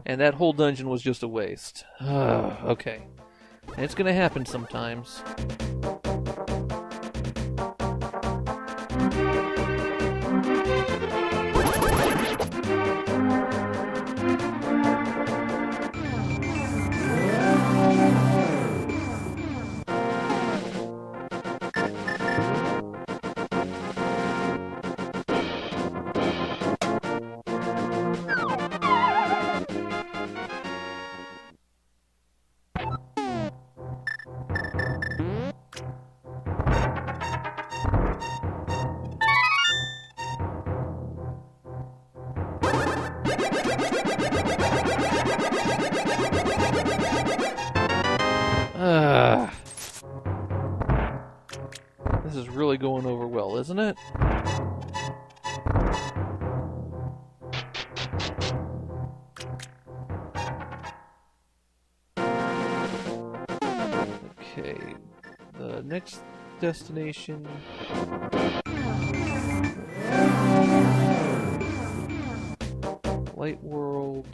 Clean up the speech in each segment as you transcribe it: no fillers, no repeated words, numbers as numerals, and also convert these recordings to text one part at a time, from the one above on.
And that whole dungeon was just a waste. Okay. And it's gonna happen sometimes. This is really going over well, isn't it? Okay, the next destination... Light World...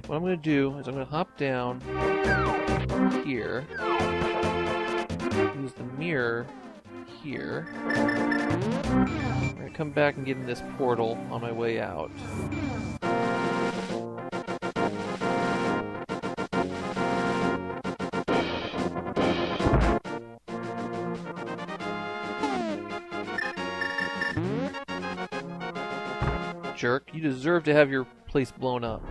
What I'm going to do is I'm going to hop down here, use the mirror here, I'm going to come back and get in this portal on my way out. Jerk, you deserve to have your place blown up.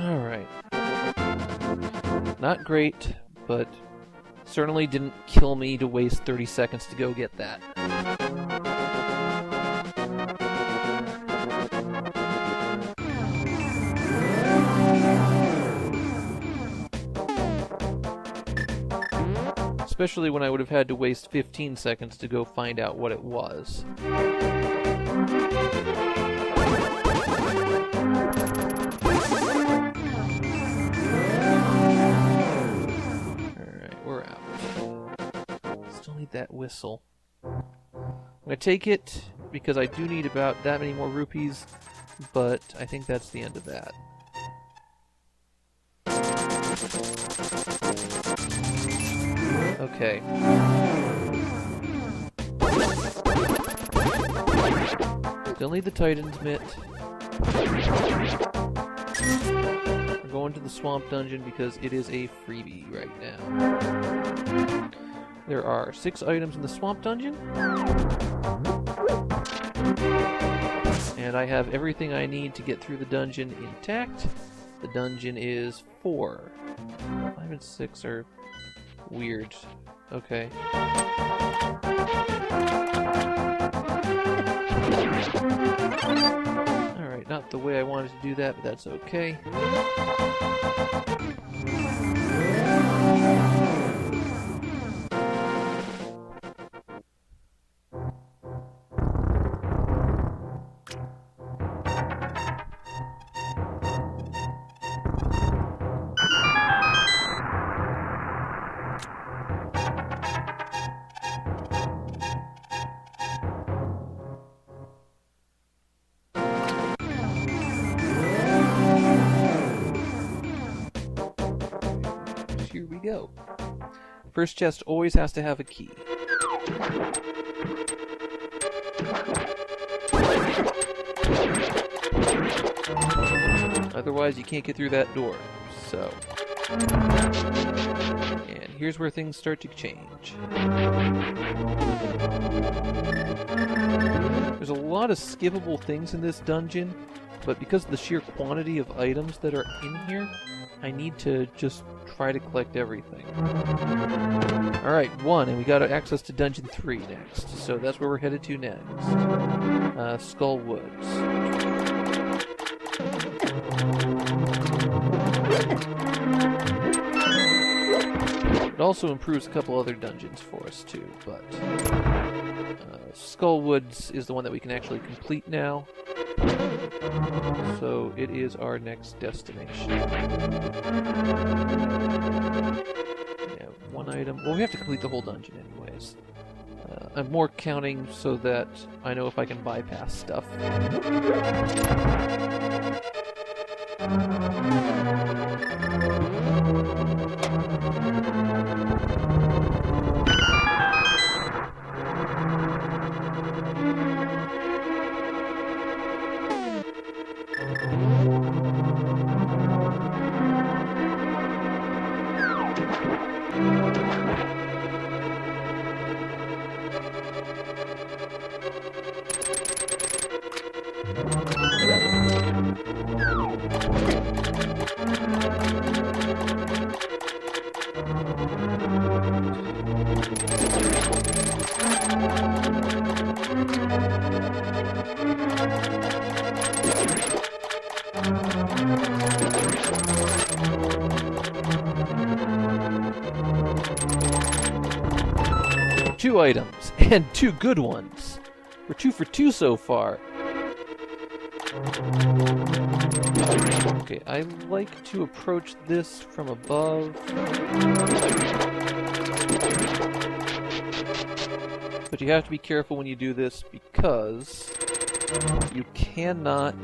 Alright. Not great, but certainly didn't kill me to waste 30 seconds to go get that. Especially when I would have had to waste 15 seconds to go find out what it was. That whistle. I'm going to take it because I do need about that many more rupees, but I think that's the end of that. Okay. Still need the Titan's Mitt. We're going to the Swamp Dungeon because it is a freebie right now. There are 6 items in the Swamp Dungeon. And I have everything I need to get through the dungeon intact. The dungeon is 4. 5 and 6 are weird. Okay. Alright, not the way I wanted to do that, but that's okay. Here we go. First chest always has to have a key. Otherwise, you can't get through that door. So, and here's where things start to change. There's a lot of skippable things in this dungeon, but because of the sheer quantity of items that are in here, I need to just try to collect everything. Alright, 1, and we got access to Dungeon 3 next, so that's where we're headed to next. Skull Woods. It also improves a couple other dungeons for us too, but Skullwoods is the one that we can actually complete now. So it is our next destination. Yeah, one item. Well, we have to complete the whole dungeon anyways. I'm more counting so that I know if I can bypass stuff. Two items, and two good ones. We're 2 for 2 so far. Okay, I like to approach this from above. But you have to be careful when you do this because you cannot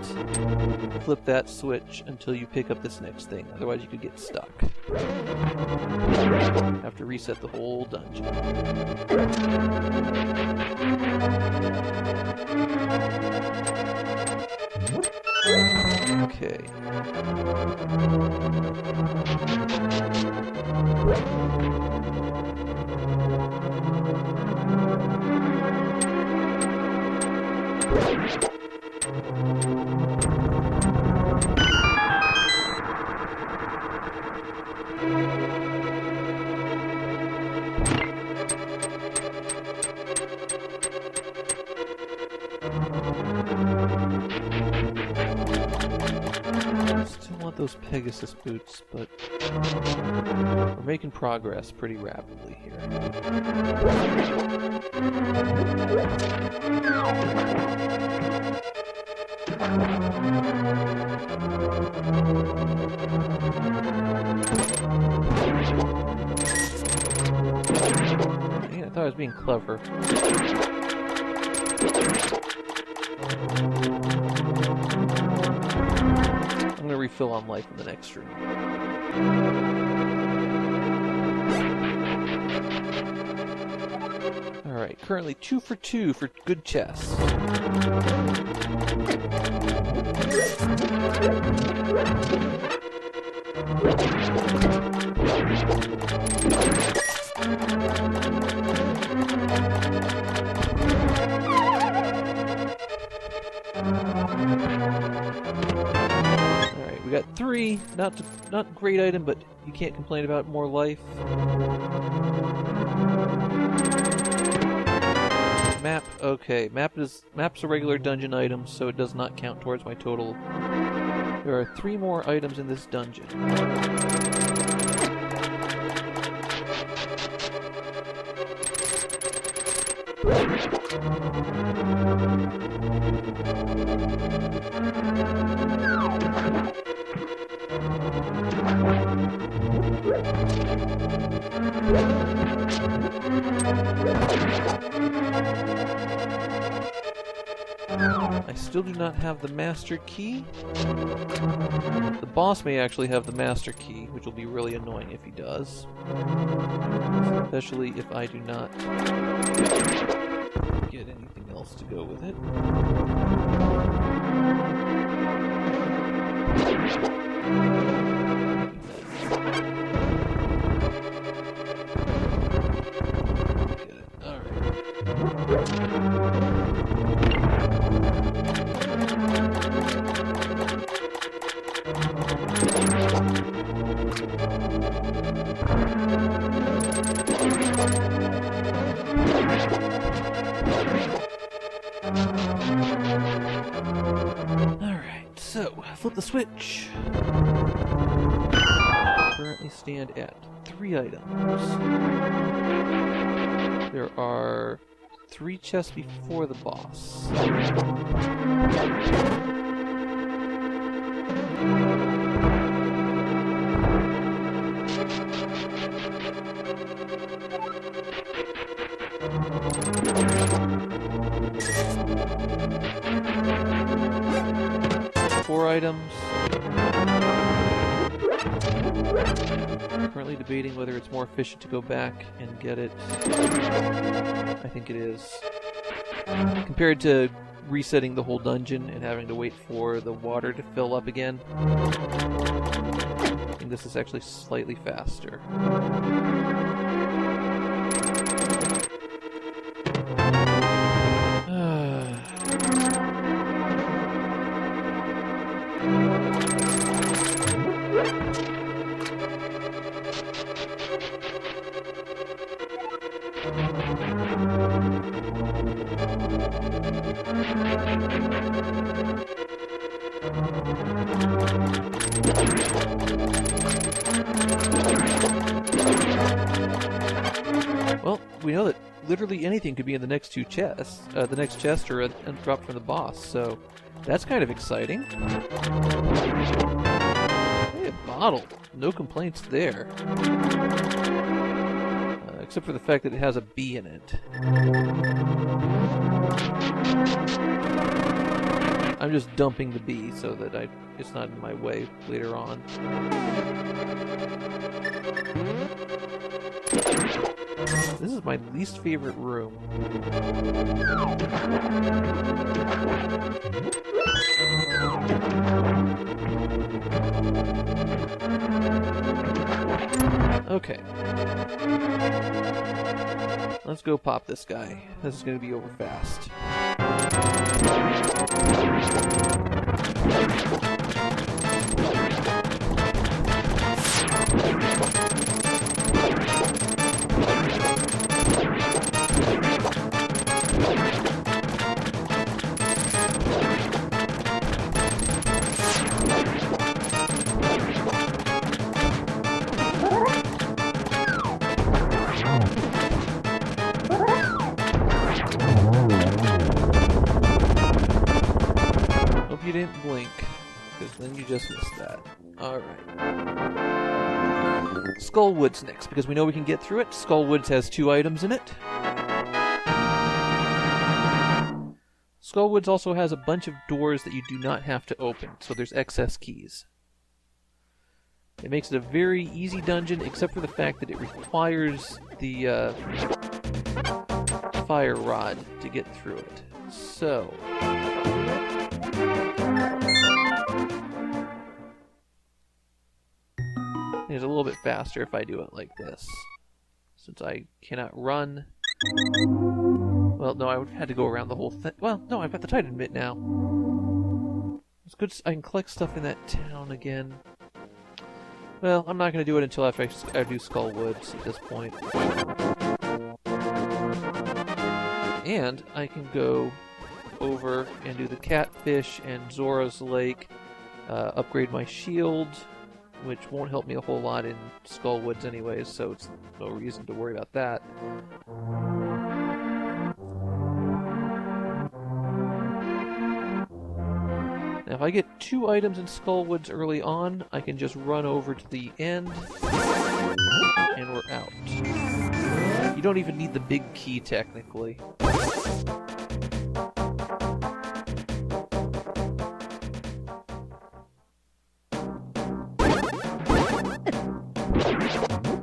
flip that switch until you pick up this next thing. Otherwise you could get stuck. Have to reset the whole dungeon. Okay. Still want those Pegasus boots, but we're making progress pretty rapidly here. Man, I thought I was being clever. I'm gonna refill on life in the next room. Alright, currently 2 for 2 for good chests. Alright, we got 3. Not great item, but you can't complain about more life. Map, okay. Map's a regular dungeon item, so it does not count towards my total. There are 3 more items in this dungeon. I still do not have the master key. The boss may actually have the master key, which will be really annoying if he does. Especially if I do not get anything else to go with it. Get it. Alright. Alright, so flip the switch. Currently stand at 3 items. There are 3 chests before the boss. 4 items. Currently debating whether it's more efficient to go back and get it. I think it is. Compared to resetting the whole dungeon and having to wait for the water to fill up again, I think this is actually slightly faster. Well, we know that literally anything could be in the next 2 chests, the next chest or a drop from the boss, so that's kind of exciting. Hey, a bottle. No complaints there. Except for the fact that it has a bee in it. I'm just dumping the bee so that it's not in my way later on. This is my least favorite room. Okay. Let's go pop this guy. This is going to be over fast. You didn't blink, because then you just missed that. Alright. Skullwoods next, because we know we can get through it. Skullwoods has 2 items in it. Skullwoods also has a bunch of doors that you do not have to open, so there's excess keys. It makes it a very easy dungeon, except for the fact that it requires the fire rod to get through it. So... it's a little bit faster if I do it like this. Since I cannot run. Well, no, I would have had to go around the whole thing. Well, no, I've got the Titan bit now. It's good. I can collect stuff in that town again. Well, I'm not going to do it until after I do Skullwoods at this point. And I can go over and do the Catfish and Zora's Lake, upgrade my shield, which won't help me a whole lot in Skullwoods anyways, so it's no reason to worry about that. Now if I get 2 items in Skullwoods early on, I can just run over to the end, and we're out. You don't even need the big key, technically.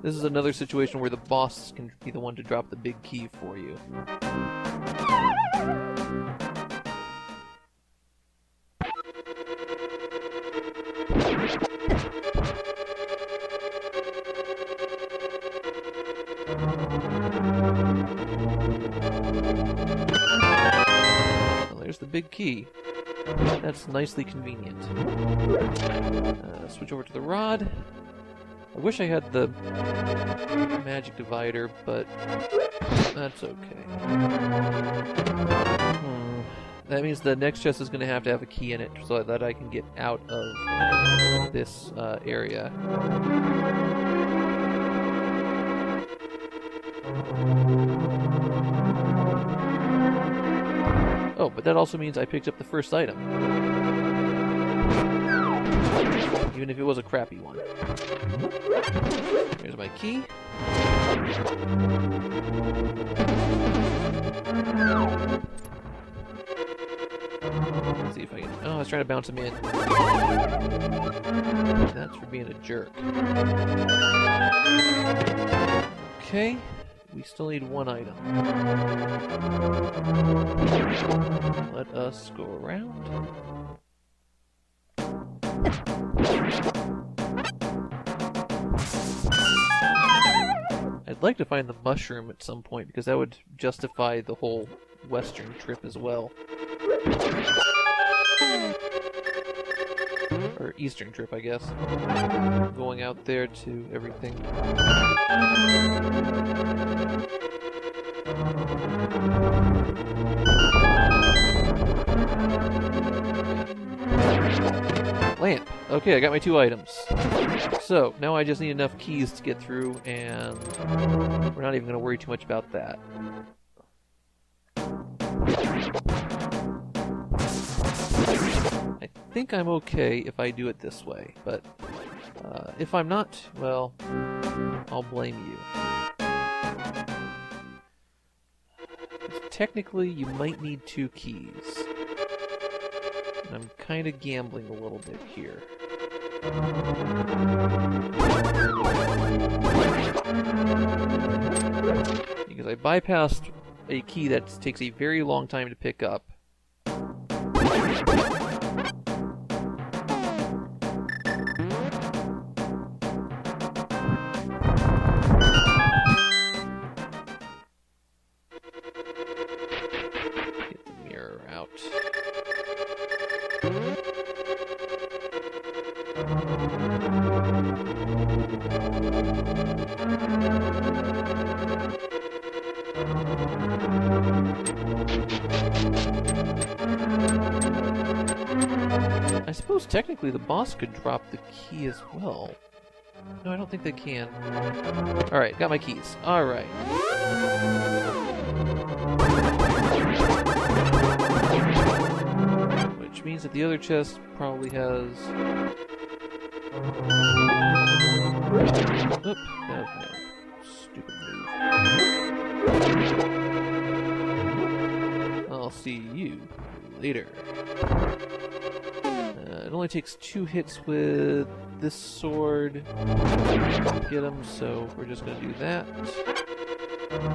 This is another situation where the boss can be the one to drop the big key for you. Well, there's the big key. That's nicely convenient. Switch over to the rod. I wish I had the magic divider, but that's okay. That means the next chest is going to have a key in it so that I can get out of this area. Oh, but that also means I picked up the first item. Even if it was a crappy one. Here's my key. Let's see if I can... Oh, I was trying to bounce him in. That's for being a jerk. Okay. We still need one item. Let us go around. I'd like to find the mushroom at some point, because that would justify the whole western trip as well. Or eastern trip, I guess. Going out there to everything. Lamp. Okay, I got my 2 items. So, now I just need enough keys to get through, and we're not even going to worry too much about that. I think I'm okay if I do it this way, but if I'm not, well, I'll blame you. Technically, you might need 2 keys. And I'm kind of gambling a little bit here. Because I bypassed a key that takes a very long time to pick up. Get the mirror out. I suppose technically the boss could drop the key as well. No, I don't think they can. Alright, got my keys. Alright. Which means that the other chest probably has... Oop, no. Stupid move. I'll see you later. It only takes 2 hits with this sword to get him, so we're just going to do that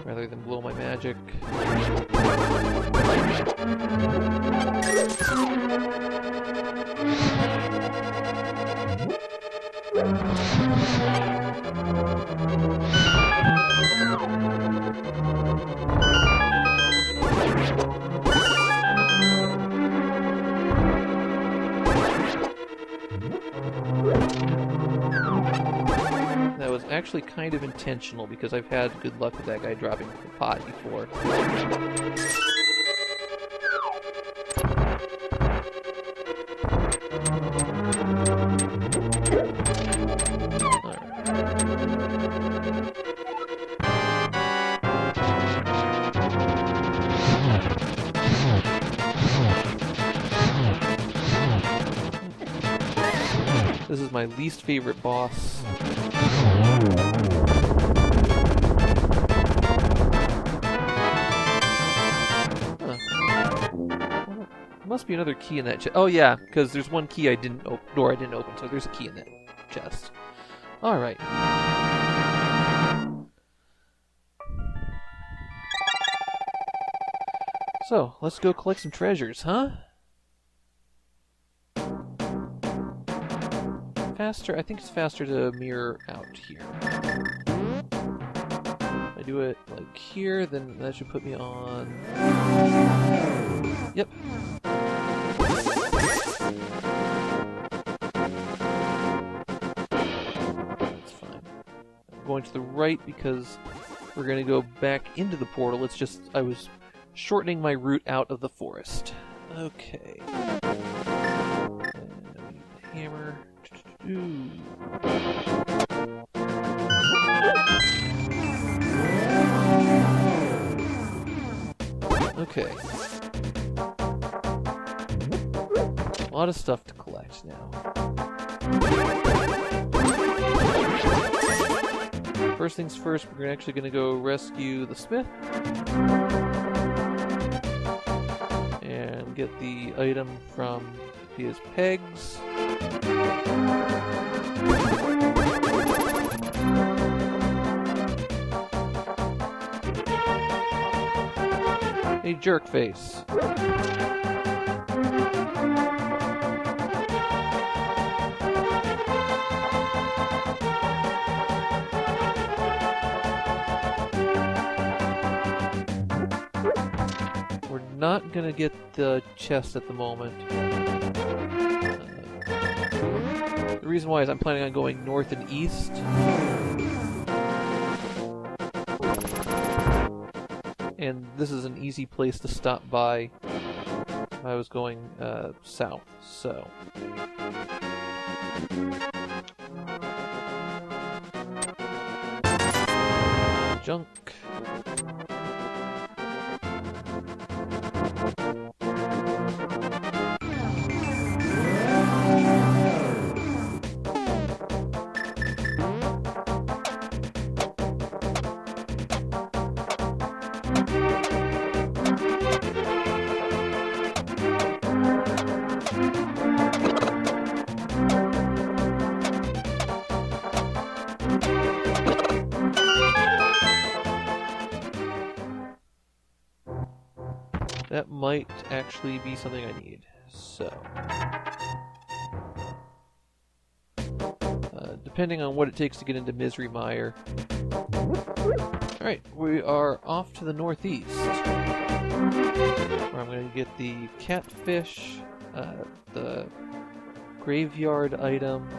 rather than blow my magic. That was actually kind of intentional because I've had good luck with that guy dropping the pot before. This is my least favorite boss. Huh. Must be another key in that chest. Oh yeah, because there's one key I didn't door I didn't open, so there's a key in that chest. All right. So let's go collect some treasures, huh? Faster. I think it's faster to mirror out here. If I do it like here, then that should put me on... Yep. That's fine. I'm going to the right because we're going to go back into the portal. It's just I was shortening my route out of the forest. Okay. And hammer. Ooh. Okay. A lot of stuff to collect now. First things first, we're actually going to go rescue the smith. And get the item from his pegs. Hey, jerk face. We're not gonna get the chest at the moment. The reason why is I'm planning on going north and east. And this is an easy place to stop by if I was going south, so. Junk. That might actually be something I need, so. Depending on what it takes to get into Misery Mire. Alright, we are off to the northeast. Where I'm going to get the catfish, the graveyard item.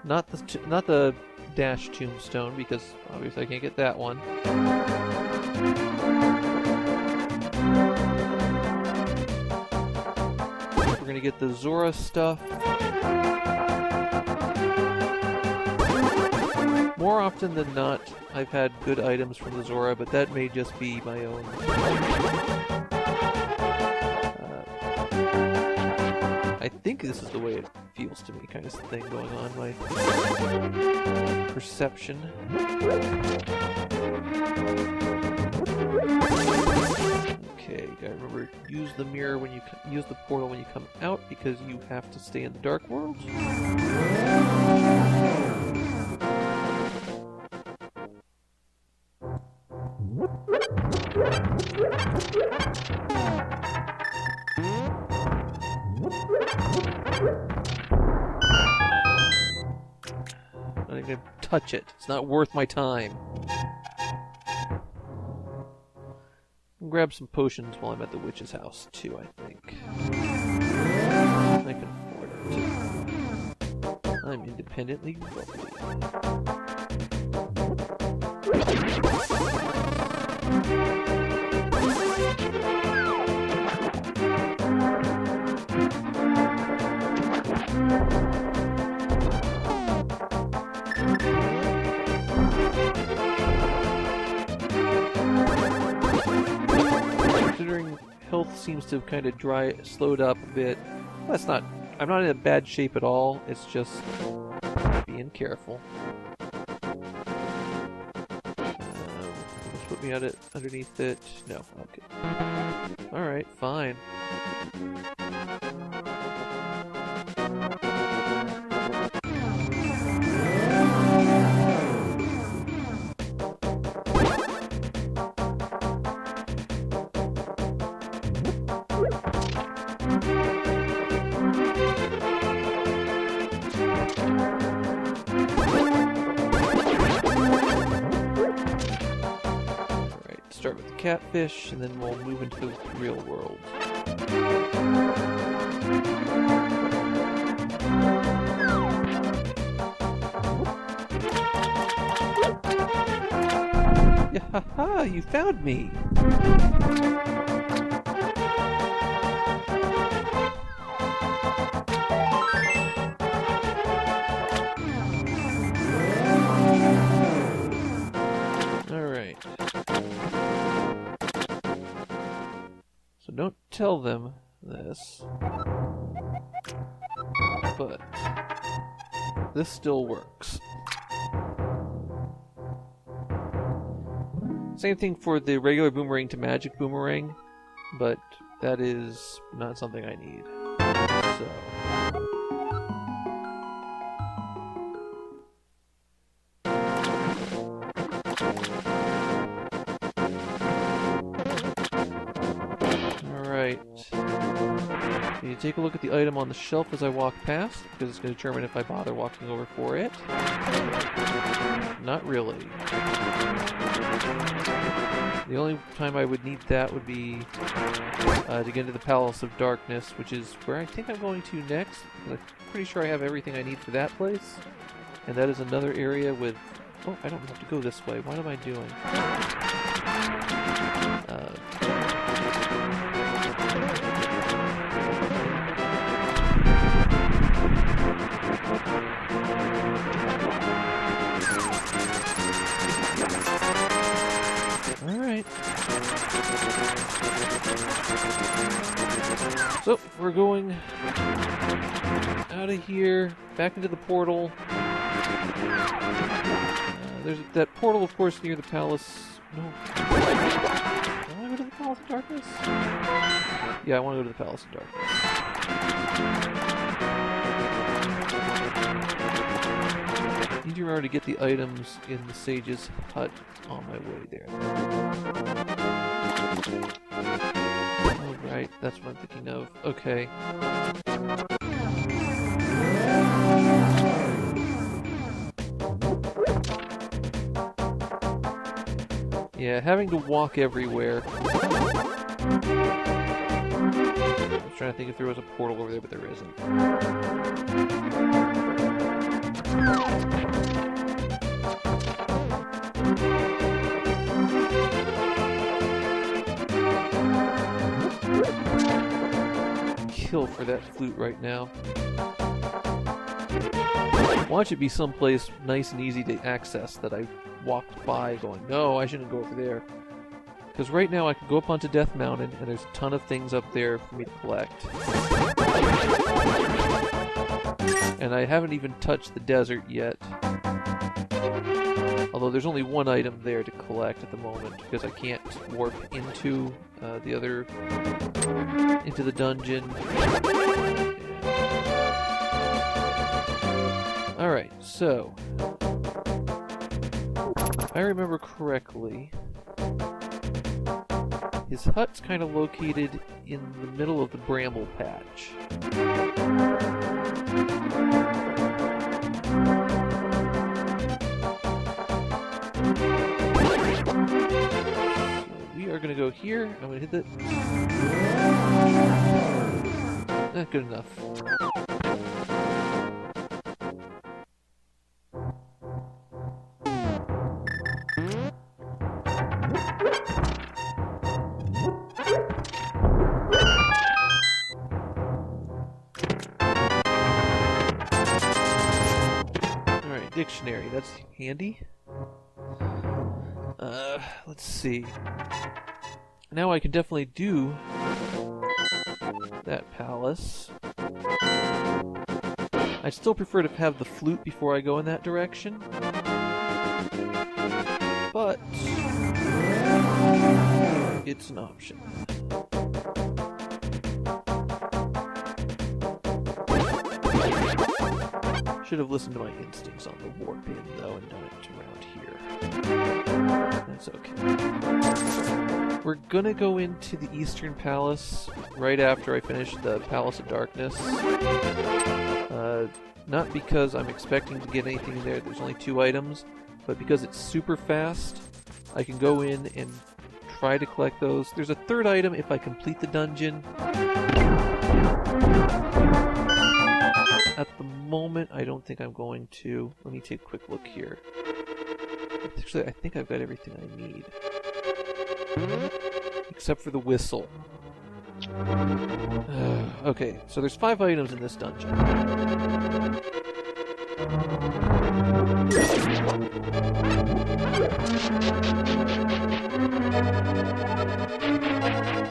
Not the dash tombstone, because obviously I can't get that one. We're gonna get the Zora stuff. More often than not, I've had good items from the Zora, but that may just be my own. I think this is the way it feels to me, kind of thing going on, my perception. Okay, gotta remember, use the mirror when you use the portal when you come out, because you have to stay in the dark world. I'm not even gonna touch it. It's not worth my time. Grab some potions while I'm at the witch's house, too, I think. I can afford it. I'm independently wealthy. Considering health seems to have kind of slowed up a bit. I'm not in a bad shape at all, it's just being careful. Just put me underneath it. No, okay. Alright, fine. Start with the catfish, and then we'll move into the real world. Yahaha! You found me! Alright. don't tell them this, but this still works. Same thing for the regular boomerang to magic boomerang, but that is not something I need. So. Alright. Can you take a look at the item on the shelf as I walk past? Because it's going to determine if I bother walking over for it. Not really. The only time I would need that would be to get into the Palace of Darkness, which is where I think I'm going to next. I'm pretty sure I have everything I need for that place. And that is another area with... Oh, I don't have to go this way. What am I doing? Alright. So, we're going out of here, back into the portal. There's that portal, of course, near the Palace... No. Do I want to go to the Palace of Darkness? Yeah, I want to go to the Palace of Darkness. I need to remember to get the items in the Sage's hut on my way there. Oh, right, that's what I'm thinking of. Okay. Yeah, having to walk everywhere. I was trying to think if there was a portal over there, but there isn't. Kill for that flute right now. Watch it be someplace nice and easy to access that I walked by going, no, I shouldn't go over there. Because right now I can go up onto Death Mountain and there's a ton of things up there for me to collect. And I haven't even touched the desert yet. Although there's only one item there to collect at the moment because I can't warp into into the dungeon. Alright, so if I remember correctly, his hut's kind of located in the middle of the bramble patch. So we are going to go here. I'm going to hit that. Not good enough. Dictionary, that's handy. Let's see. Now I can definitely do that palace. I'd still prefer to have the flute before I go in that direction. But it's an option. Should have listened to my instincts on the warp in, though, and done it around here. That's okay. We're gonna go into the Eastern Palace right after I finish the Palace of Darkness. Not because I'm expecting to get anything there, there's only 2 items, but because it's super fast, I can go in and try to collect those. There's a 3rd item if I complete the dungeon. At the moment, I don't think I'm going to. Let me take a quick look here. Actually, I think I've got everything I need. Except for the whistle. Okay, so there's 5 items in this dungeon.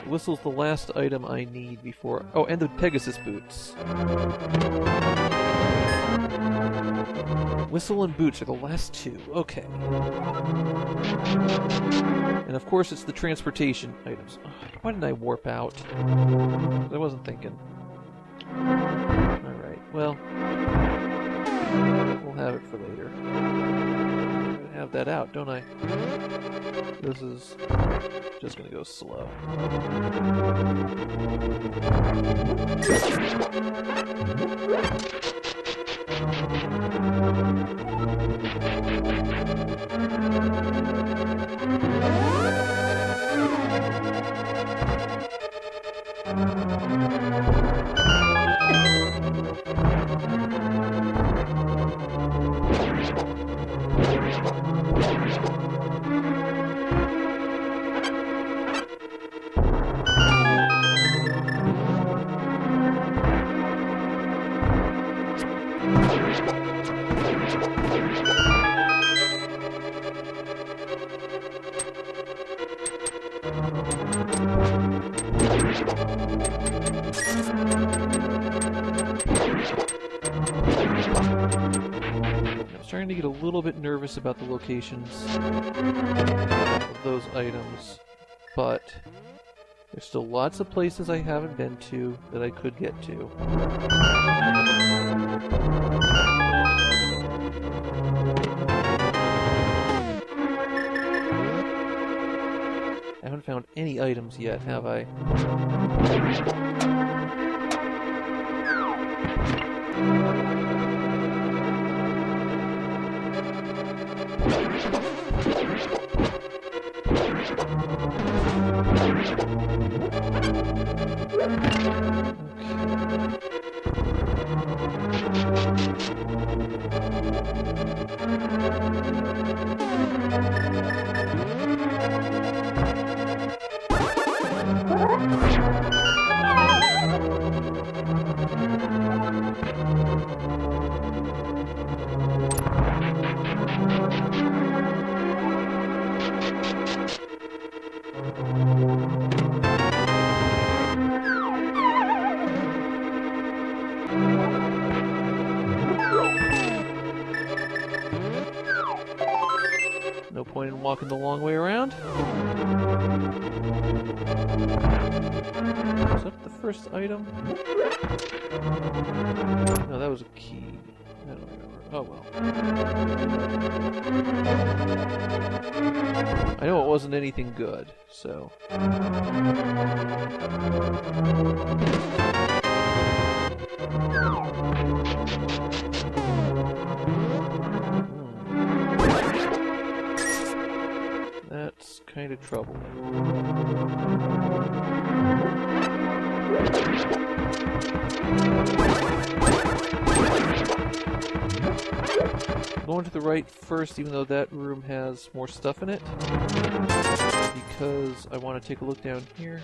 The whistle's the last item I need before... Oh, and the Pegasus boots. Whistle and boots are the last two. Okay. And of course it's the transportation items. Ugh, why didn't I warp out? I wasn't thinking. Alright, well... we'll have it for later. I'm gonna have that out, don't I? This is just gonna go slow. I'm starting to get a little bit nervous about the locations of those items, but there's still lots of places I haven't been to that I could get to. I haven't found any items yet, have I? No point in walking the long way around. Is that the first item? No, that was a key. I don't remember. Oh well. I know it wasn't anything good, so... That's kind of troubling. I'm going to the right first, even though that room has more stuff in it, because I want to take a look down here.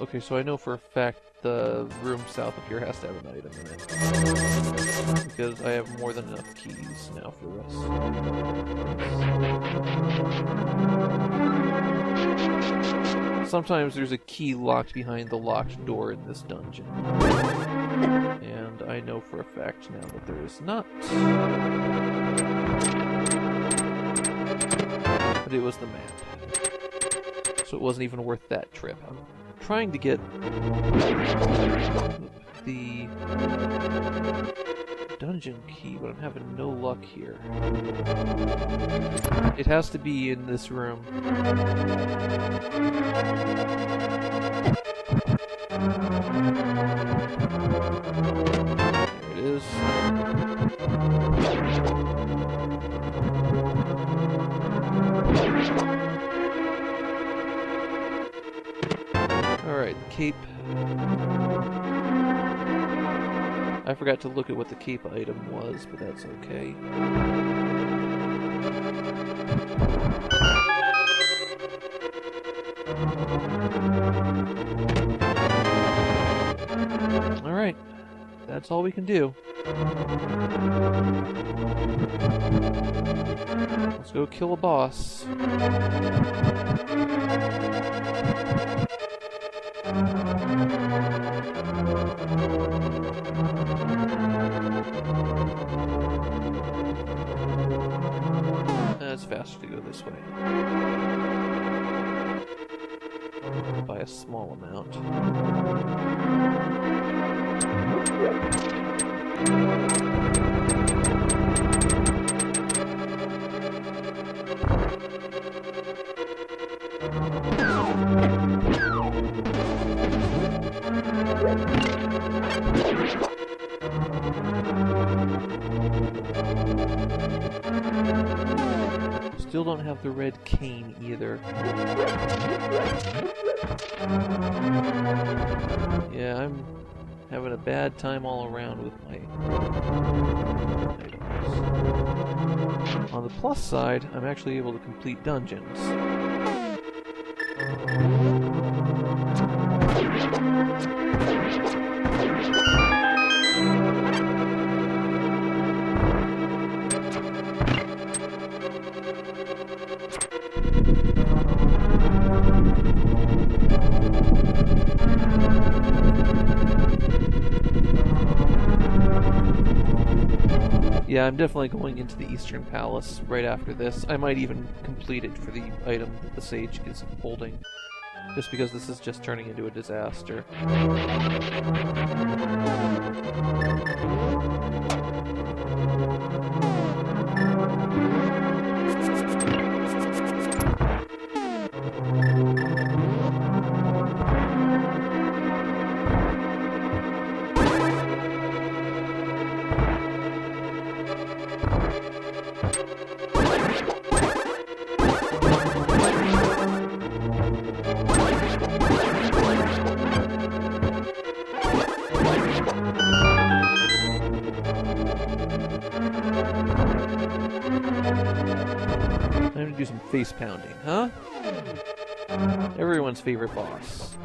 Okay, so I know for a fact the room south of here has to have an item in it. Because I have more than enough keys now for this. Sometimes there's a key locked behind the locked door in this dungeon. And I know for a fact now that there is not. But it was the map. So it wasn't even worth that trip. I'm trying to get the dungeon key, but I'm having no luck here. It has to be in this room. There it is. Alright, the cape. I forgot to look at what the cape item was, but that's okay. Alright, that's That's all we can do. Let's go kill a boss. It's faster to go this way. By a small amount. Still don't have the red cane either. Yeah, I'm having a bad time all around with my items. On the plus side, I'm actually able to complete dungeons. Yeah, I'm definitely going into the Eastern Palace right after this. I might even complete it for the item that the sage is holding, just because this is just turning into a disaster. Time to do some face pounding, huh? Everyone's favorite boss.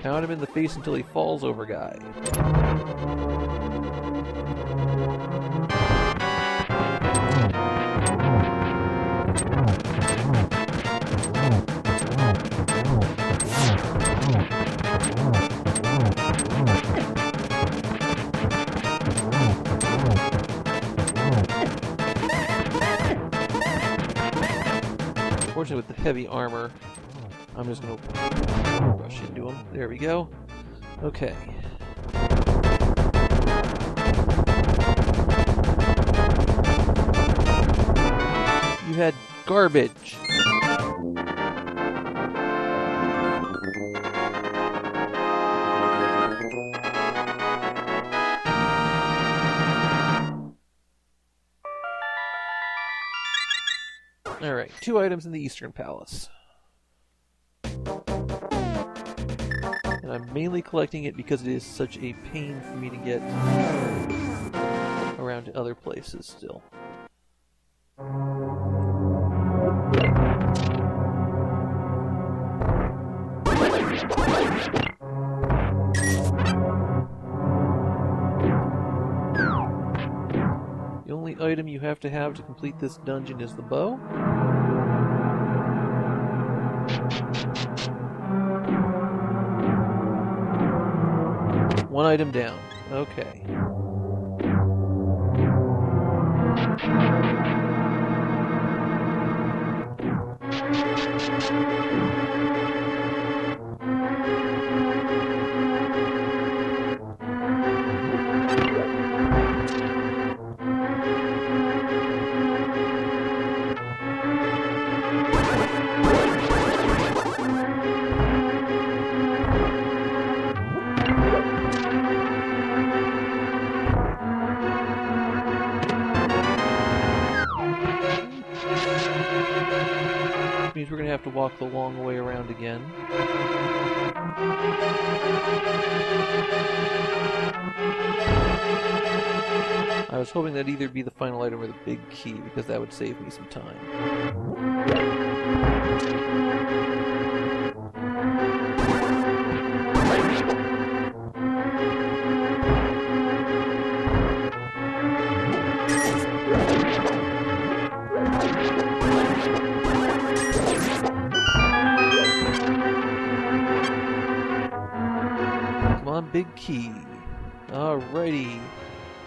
Pound him in the face until he falls over, guy. Unfortunately, with the heavy armor, I'm just gonna rush into him. There we go. Okay. You had garbage. Alright, 2 items in the Eastern Palace. And I'm mainly collecting it because it is such a pain for me to get around to other places still. The only item you have to complete this dungeon is the bow. One item down. Okay. Means we're going to have to walk the long way around again. I was hoping that'd either be the final item or the big key, because that would save me some time. on, big key. Alrighty.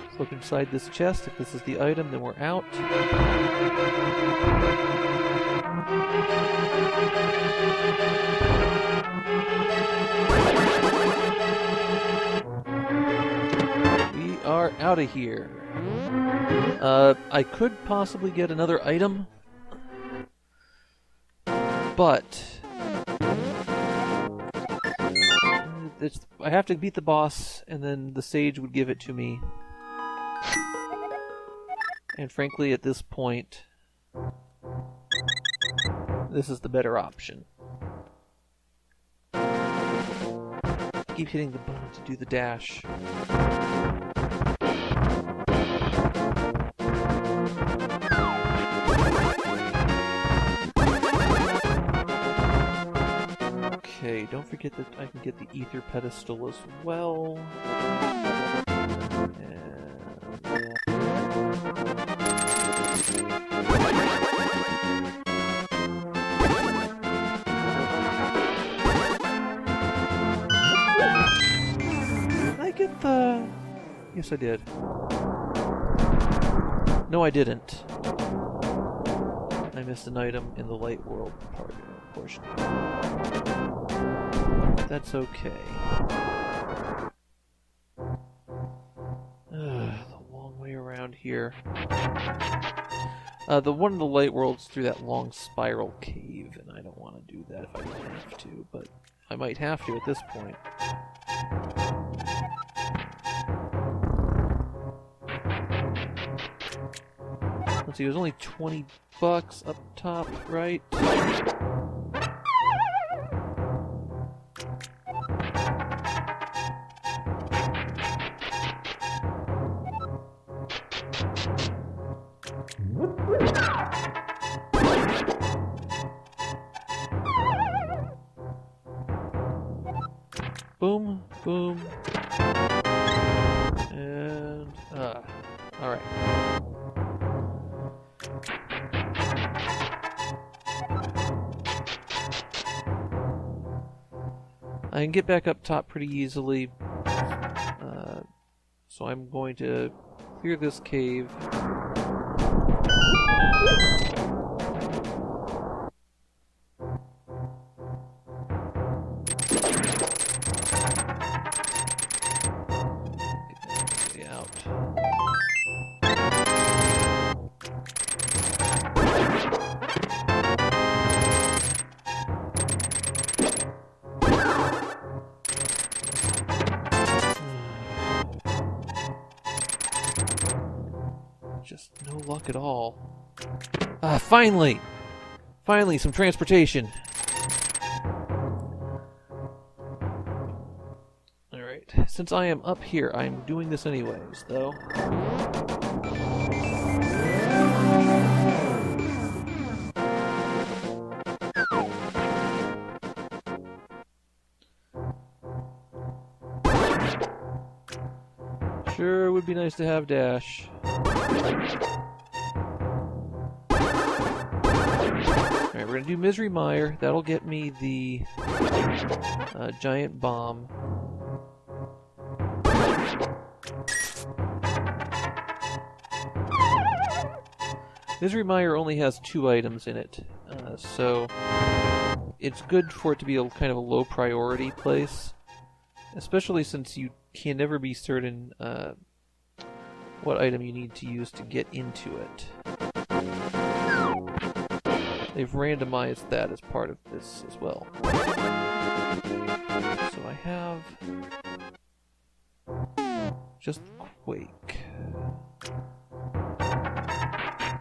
Let's look inside this chest. If this is the item, then we're out. We are out of here. I could possibly get another item, but I have to beat the boss, and then the sage would give it to me. And frankly, at this point, this is the better option. Keep hitting the button to do the dash. Okay, don't forget that I can get the ether pedestal as well. Did I get the... Yes, I did. No, I didn't. I missed an item in the light world portion. That's okay. The long way around here. The one in the light world's through that long spiral cave, and I don't want to do that if I don't have to, but I might have to at this point. Let's see, it was only $20 up top, right? Boom, boom, and, alright. I can get back up top pretty easily, so I'm going to clear this cave. Get out. Just no luck at all. Finally! Finally, some transportation! Alright, since I am up here, I'm doing this anyways, though. Sure would be nice to have dash. Alright, we're gonna do Misery Mire. That'll get me the giant bomb. Misery Mire only has 2 items in it, so it's good for it to be a kind of a low priority place, especially since you can never be certain what item you need to use to get into it. They've randomized that as part of this as well. So I have just Quake.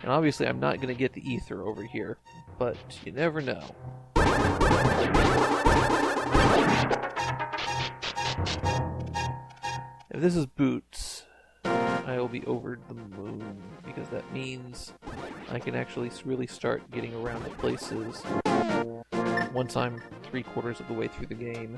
And obviously I'm not going to get the ether over here, but you never know. If this is Boots, I will be over the moon, because that means I can actually really start getting around the places once I'm 3/4 of the way through the game.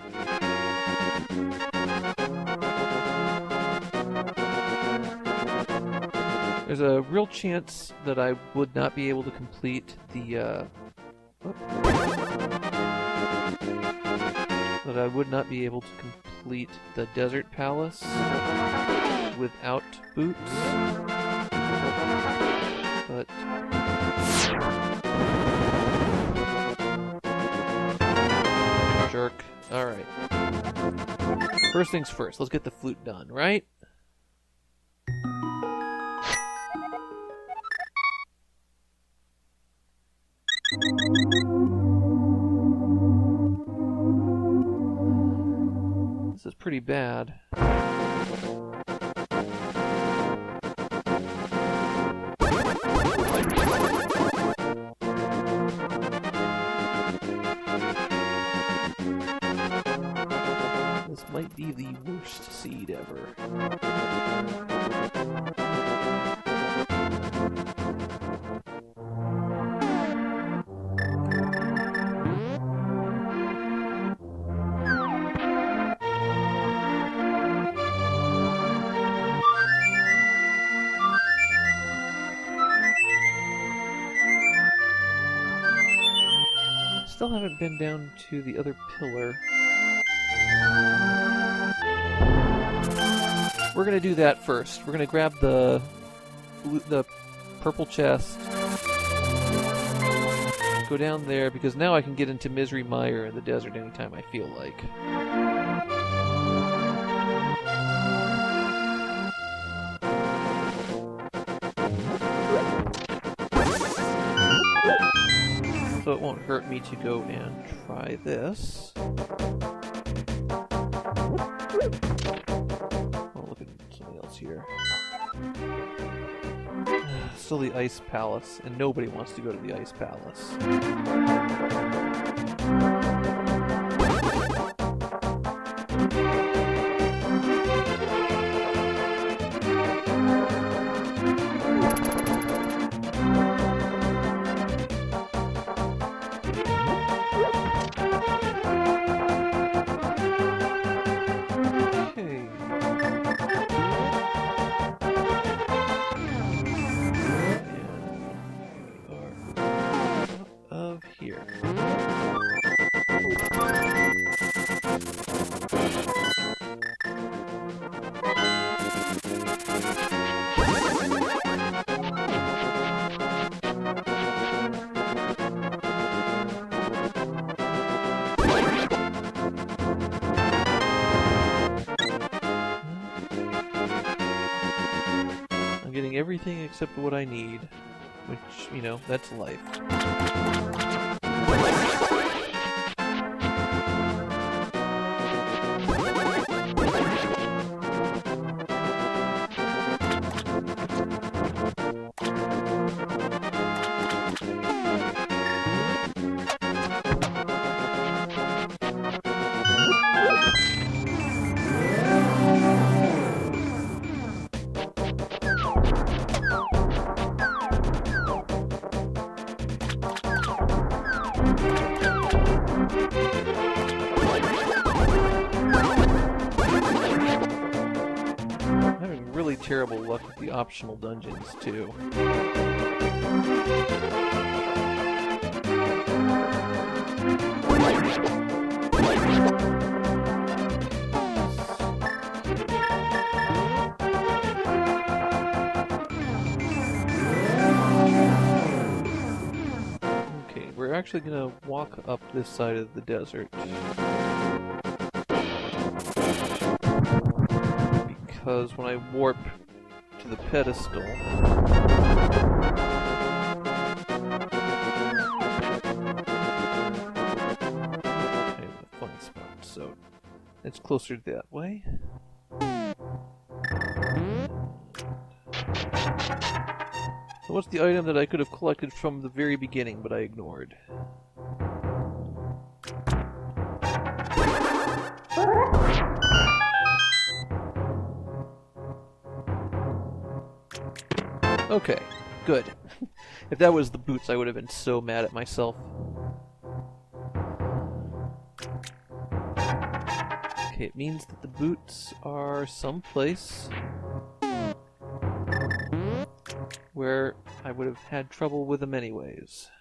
There's a real chance that I would not be able to complete the that I would not be able to complete complete the desert palace without boots. But jerk. Alright. First things first, let's get the flute done, right? This is pretty bad. This might be the worst seed ever. Still haven't been down to the other pillar. We're gonna do that first. We're gonna grab the purple chest, go down there, because now I can get into Misery Mire in the desert anytime I feel like. So it won't hurt me to go and try this. Oh, look at something else here. Still the Ice Palace, and nobody wants to go to the Ice Palace. Getting everything except what I need, which, you know, that's life. Terrible luck with the optional dungeons, too. Okay, we're actually gonna walk up this side of the desert. Because when I warp to the pedestal, I have a funny spot, so it's closer that way. So what's the item that I could have collected from the very beginning, but I ignored? Okay, good. If that was the boots, I would have been so mad at myself. Okay, it means that the boots are someplace where I would have had trouble with them anyways.